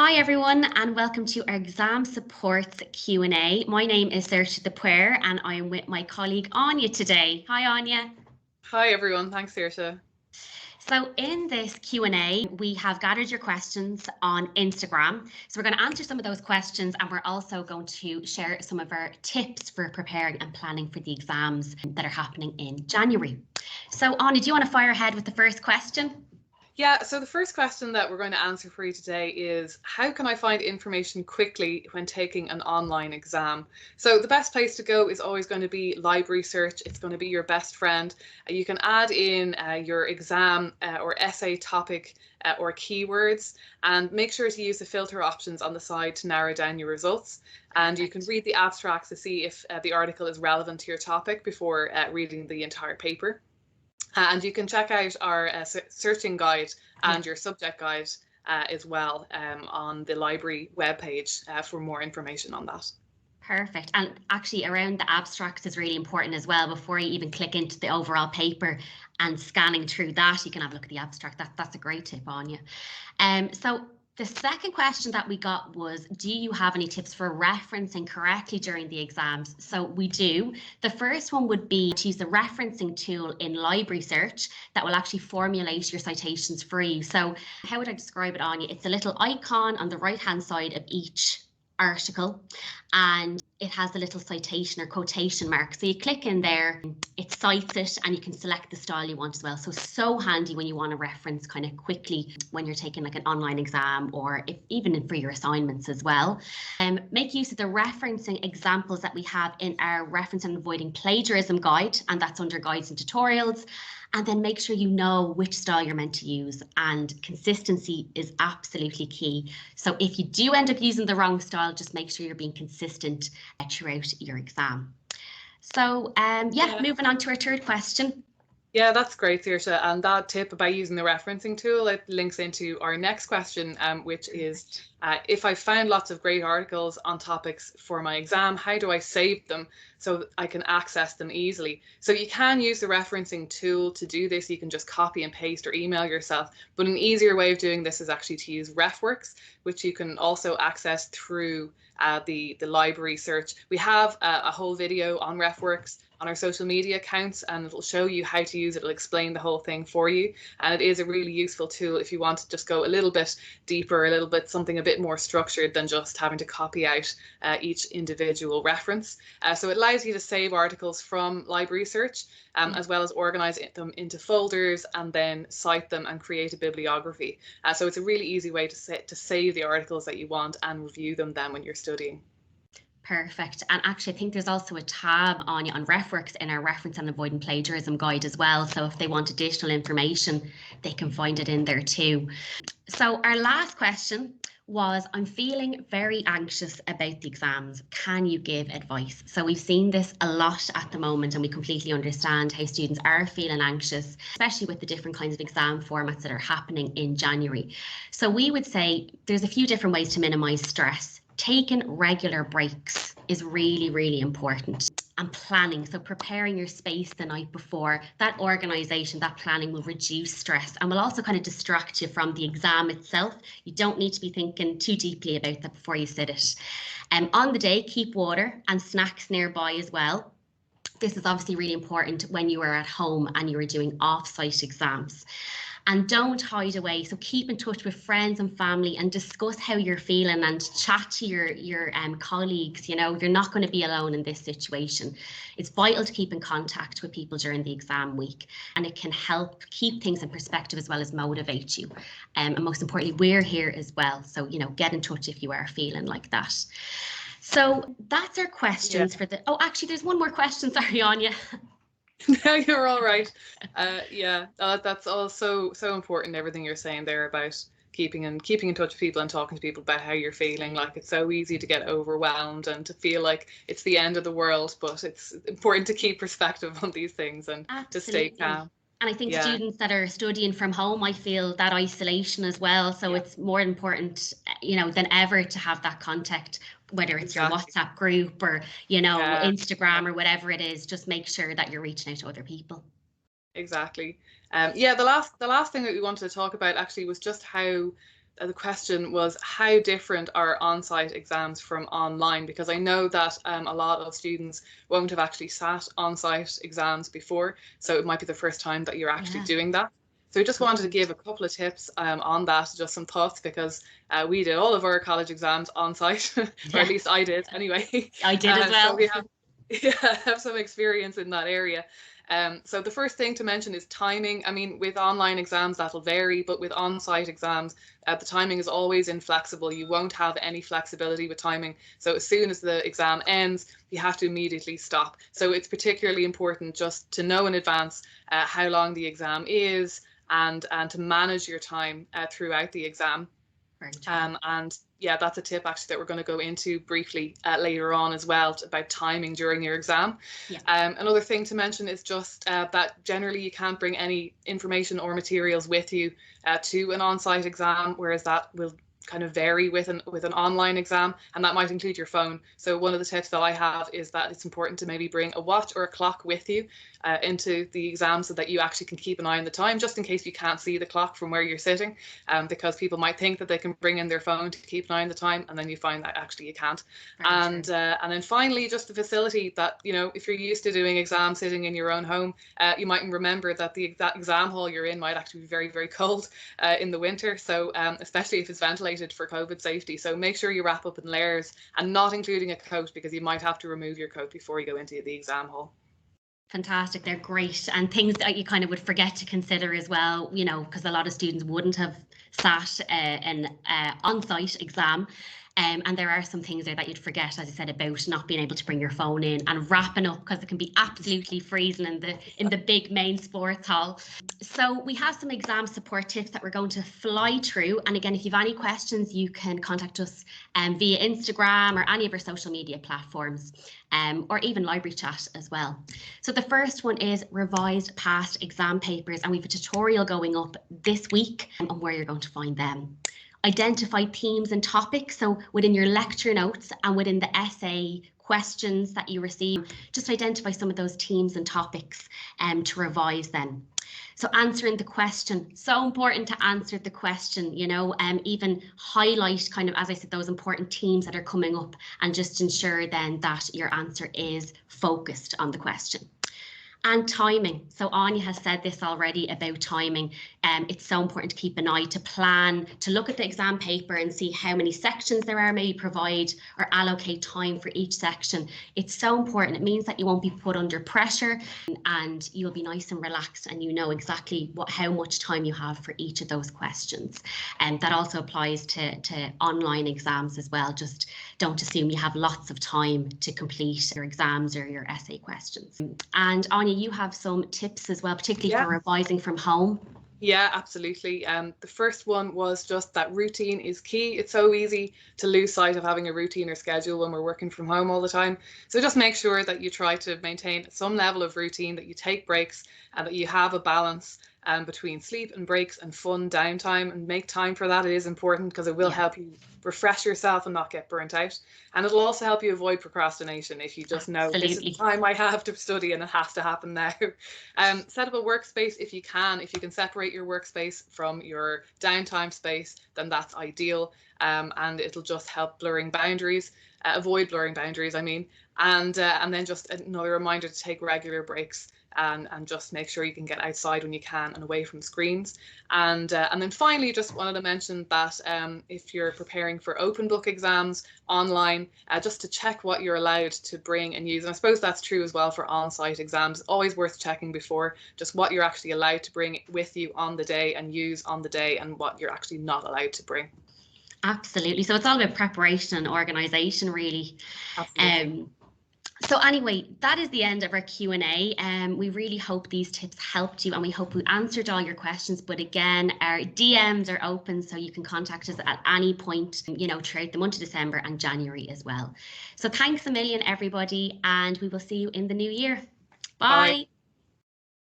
Hi everyone and welcome to our exam supports Q&A. My name is Saoirse de Puer and I am with my colleague Anya today. Hi Anya. Hi everyone, thanks Saoirse. So in this Q&A, we have gathered your questions on Instagram. So we're going to answer some of those questions and we're also going to share some of our tips for preparing and planning for the exams that are happening in January. So Anya, do you want to fire ahead with the first question? Yeah, so the first question that we're going to answer for you today is, how can I find information quickly when taking an online exam? So the best place to go is always going to be library search. It's going to be your best friend. You can add in your exam or essay topic or keywords, and make sure to use the filter options on the side to narrow down your results. And you can read the abstracts to see if the article is relevant to your topic before reading the entire paper. And you can check out our searching guide and your subject guide as well on the library webpage for more information on that. Perfect. And actually around the abstracts is really important as well. Before you even click into the overall paper and scanning through that, you can have a look at the abstract. That's a great tip, Anya. So the second question that we got was, do you have any tips for referencing correctly during the exams? So we do. The first one would be to use the referencing tool in library search that will actually formulate your citations for you. So how would I describe it, Anya? It's a little icon on the right-hand side of each article and it has a little citation or quotation mark. So you click in there, it cites it, and you can select the style you want as well. So handy when you want to reference kind of quickly when you're taking like an online exam or even for your assignments as well. Make use of the referencing examples that we have in our Reference and Avoiding Plagiarism guide, and that's under guides and tutorials. And then make sure you know which style you're meant to use, and consistency is absolutely key. So if you do end up using the wrong style, just make sure you're being consistent throughout your exam. So moving on to our third question. Yeah, that's great, Saoirse. And that tip about using the referencing tool, it links into our next question, which is, if I found lots of great articles on topics for my exam, how do I save them so I can access them easily? So you can use the referencing tool to do this. You can just copy and paste or email yourself. But an easier way of doing this is actually to use Refworks, which you can also access through the library search. We have a whole video on Refworks on our social media accounts, and it'll show you how to use it. It'll explain the whole thing for you, and it is a really useful tool if you want to just go a little bit deeper, a little bit something a bit more structured than just having to copy out each individual reference. So it allows you to save articles from library search, as well as organize them into folders and then cite them and create a bibliography. So it's a really easy way to save the articles that you want and review them then when you're studying. Perfect. And actually, I think there's also a tab on Refworks in our Reference and Avoiding Plagiarism guide as well. So if they want additional information, they can find it in there too. So our last question was, I'm feeling very anxious about the exams. Can you give advice? So we've seen this a lot at the moment, and we completely understand how students are feeling anxious, especially with the different kinds of exam formats that are happening in January. So we would say there's a few different ways to minimize stress. Taking regular breaks is really, really important. And planning, so preparing your space the night before, that organisation, that planning will reduce stress and will also kind of distract you from the exam itself. You don't need to be thinking too deeply about that before you sit it. On the day, keep water and snacks nearby as well. This is obviously really important when you are at home and you are doing off-site exams. And don't hide away. So keep in touch with friends and family and discuss how you're feeling and chat to your colleagues. You know, you're not going to be alone in this situation. It's vital to keep in contact with people during the exam week, and it can help keep things in perspective as well as motivate you. And most importantly, we're here as well. So, you know, get in touch if you are feeling like that. So that's our questions for the, oh, actually, there's one more question. Sorry, Anya. No, you're all right. That's also so important. Everything you're saying there about keeping in touch with people and talking to people about how you're feeling. Like, it's so easy to get overwhelmed and to feel like it's the end of the world, but it's important to keep perspective on these things and to stay calm. And I think students that are studying from home, I feel that isolation as well. So it's more important, you know, than ever to have that contact, whether it's your WhatsApp group or, you know, Instagram or whatever it is. Just make sure that you're reaching out to other people. Exactly. The last thing that we wanted to talk about actually was just how the question was, how different are on-site exams from online? Because I know that a lot of students won't have actually sat on-site exams before, so it might be the first time that you're actually doing that. So I just wanted to give a couple of tips on that, just some thoughts, because we did all of our college exams on site, or at least I did anyway. I did as well. So we have some experience in that area. So the first thing to mention is timing. I mean, with online exams, that'll vary, but with on-site exams, the timing is always inflexible. You won't have any flexibility with timing. So as soon as the exam ends, you have to immediately stop. So it's particularly important just to know in advance how long the exam is, and to manage your time throughout the exam. And yeah, that's a tip actually that we're going to go into briefly later on as well, about timing during your exam. Another thing to mention is just that generally you can't bring any information or materials with you to an on-site exam, whereas that will kind of vary with an online exam, and that might include your phone. So one of the tips that I have is that it's important to maybe bring a watch or a clock with you into the exam, so that you actually can keep an eye on the time, just in case you can't see the clock from where you're sitting, because people might think that they can bring in their phone to keep an eye on the time, and then you find that actually you can't. And then finally, just the facility that, you know, if you're used to doing exams sitting in your own home, you might remember that that exam hall you're in might actually be very, very cold in the winter. So especially if it's ventilated for COVID safety. So make sure you wrap up in layers, and not including a coat, because you might have to remove your coat before you go into the exam hall. Fantastic. They're great, and things that you kind of would forget to consider as well, you know, because a lot of students wouldn't have sat an on-site exam. And there are some things there that you'd forget, as I said, about not being able to bring your phone in, and wrapping up, because it can be absolutely freezing in the big main sports hall. So we have some exam support tips that we're going to fly through. And again, if you have any questions, you can contact us via Instagram or any of our social media platforms, or even library chat as well. So the first one is revised past exam papers, and we have a tutorial going up this week on where you're going to find them. Identify themes and topics. So within your lecture notes and within the essay questions that you receive, just identify some of those themes and topics to revise then. So answering the question, so important to answer the question, you know, even highlight kind of, as I said, those important themes that are coming up, and just ensure then that your answer is focused on the question. And timing. So Anya has said this already about timing. It's so important to keep an eye, to plan, to look at the exam paper and see how many sections there are, maybe provide or allocate time for each section. It's so important. It means that you won't be put under pressure, and you'll be nice and relaxed, and you know exactly how much time you have for each of those questions. And that also applies to online exams as well. Just don't assume you have lots of time to complete your exams or your essay questions. And Anya, you have some tips as well, particularly for revising from home. Yeah, absolutely. The first one was just that routine is key. It's so easy to lose sight of having a routine or schedule when we're working from home all the time. So just make sure that you try to maintain some level of routine, that you take breaks, and that you have a balance between sleep and breaks and fun downtime, and make time for that. It is important, because it will help you refresh yourself and not get burnt out. And it'll also help you avoid procrastination if you just know this is the time I have to study and it has to happen now. Set up a workspace if you can. If you can separate your workspace from your downtime space, then that's ideal. And it'll just help blurring boundaries, avoid blurring boundaries, I mean. And then just another reminder to take regular breaks. And just make sure you can get outside when you can and away from screens. And then finally, just wanted to mention that if you're preparing for open book exams online, just to check what you're allowed to bring and use. And I suppose that's true as well for on-site exams. Always worth checking before, just what you're actually allowed to bring with you on the day and use on the day, and what you're actually not allowed to bring. Absolutely. So it's all about preparation and organisation, really. Absolutely. So anyway, that is the end of our Q&A. We really hope these tips helped you, and we hope we answered all your questions. But again, our DMs are open, so you can contact us at any point, you know, throughout the month of December and January as well. So thanks a million, everybody, and we will see you in the new year. Bye.